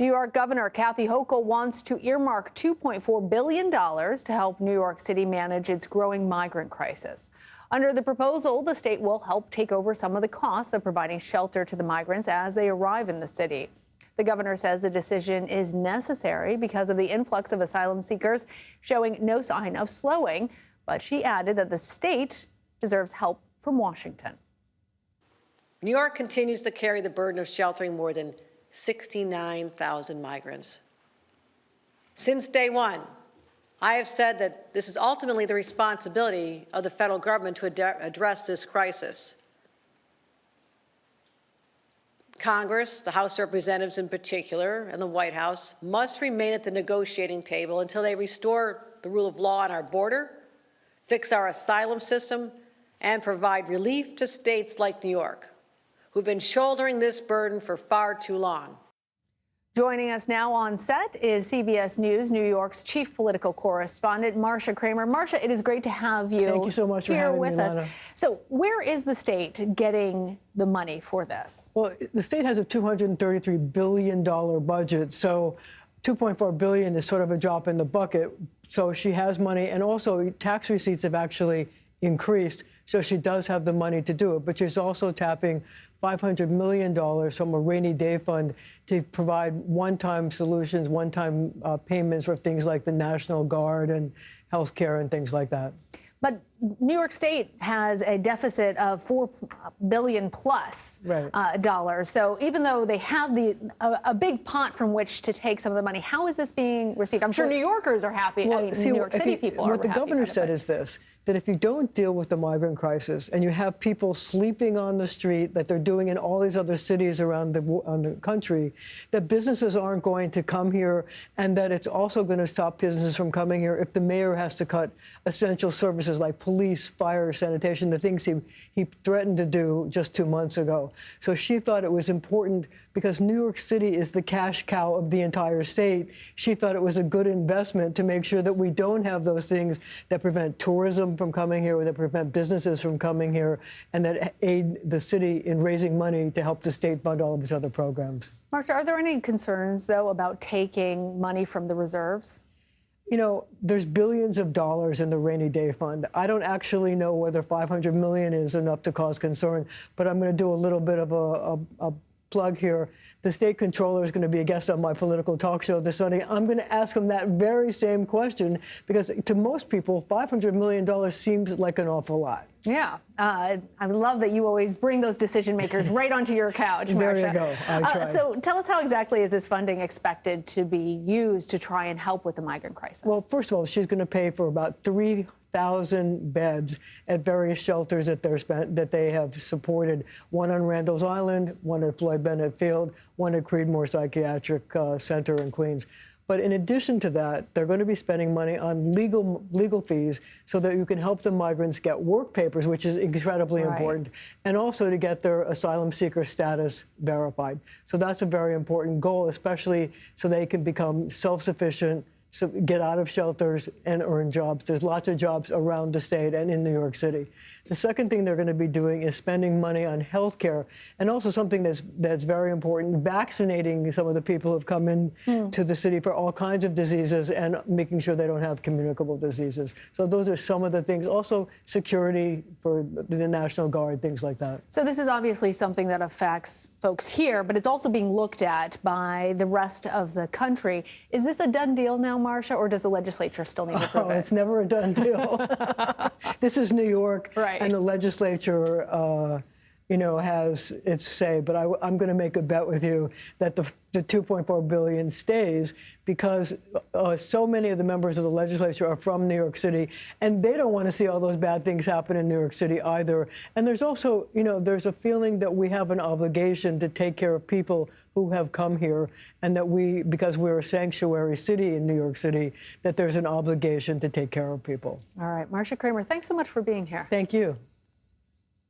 New York Governor Kathy Hochul wants to earmark $2.4 billion to help New York City manage its growing migrant crisis. Under the proposal, the state will help take over some of the costs of providing shelter to the migrants as they arrive in the city. The governor says the decision is necessary because of the influx of asylum seekers showing no sign of slowing, but she added that the state deserves help from Washington. New York continues to carry the burden of sheltering more than 69,000 migrants. Since day one, I have said that this is ultimately the responsibility of the federal government to address this crisis. Congress, the House of Representatives in particular, and the White House must remain at the negotiating table until they restore the rule of law on our border, fix our asylum system, and provide relief to states like New York, who've been shouldering this burden for far too long. Joining us now on set is CBS News New York's chief political correspondent, Marcia Kramer. Marcia, it is great to have you, Thank you so much here for having with me, us. Lana. So where is the state getting the money for this? Well, the state has a $233 billion budget, so $2.4 billion is sort of a drop in the bucket. So she has money, and also tax receipts have actually increased, so she does have the money to do it. But she's also tapping $500 million from a rainy day fund to provide one-time solutions, one-time payments for things like the National Guard and health care and things like that. But New York State has a deficit of $4 billion plus dollars. So even though they have a big pot from which to take some of the money, how is this being received? I'm sure New Yorkers are happy. Well, I mean, New York City people are happy. What the governor said is this, that if you don't deal with the migrant crisis and you have people sleeping on the street, that they're doing in all these other cities around the country, that businesses aren't going to come here, and that it's also going to stop businesses from coming here if the mayor has to cut essential services like police, fire, sanitation, the things he threatened to do just 2 months ago. So she thought it was important, because New York City is the cash cow of the entire state. She thought it was a good investment to make sure that we don't have those things that prevent tourism from coming here, or that prevent businesses from coming here, and that aid the city in raising money to help the state fund all of these other programs. Marcia, are there any concerns, though, about taking money from the reserves? You know, there's billions of dollars in the rainy day fund. I don't actually know whether $500 million is enough to cause concern, but I'm going to do a little bit of a plug here. The state controller is going to be a guest on my political talk show this Sunday. I'm going to ask him that very same question, because to most people, $500 million seems like an awful lot. Yeah. I love that you always bring those decision makers right onto your couch, Marcia. There you go. I try. So tell us, how exactly is this funding expected to be used to try and help with the migrant crisis? Well, first of all, she's going to pay for about 3,000 beds at various shelters that they have supported. One on Randall's Island, one at Floyd Bennett Field, one at Creedmoor Psychiatric Center in Queens. But in addition to that, they're going to be spending money on legal fees so that you can help the migrants get work papers, which is incredibly important, and also to get their asylum seeker status verified. So that's a very important goal, especially so they can become self-sufficient, so get out of shelters and earn jobs. There's lots of jobs around the state and in New York City. The second thing they're going to be doing is spending money on health care, and also something that's very important, vaccinating some of the people who have come in to the city for all kinds of diseases, and making sure they don't have communicable diseases. So those are some of the things. Also security for the National Guard, things like that. So this is obviously something that affects folks here, but it's also being looked at by the rest of the country. Is this a done deal now, Marcia, or does the legislature still need to approve it? It's never a done deal. This is New York. Right. And the legislature, has its say. But I'm going to make a bet with you that the $2.4 billion stays, because so many of the members of the legislature are from New York City, and they don't want to see all those bad things happen in New York City either. And there's also, there's a feeling that we have an obligation to take care of people who have come here, and that because we're a sanctuary city in New York City, that there's an obligation to take care of people. All right, Marcia Kramer, thanks so much for being here. Thank you.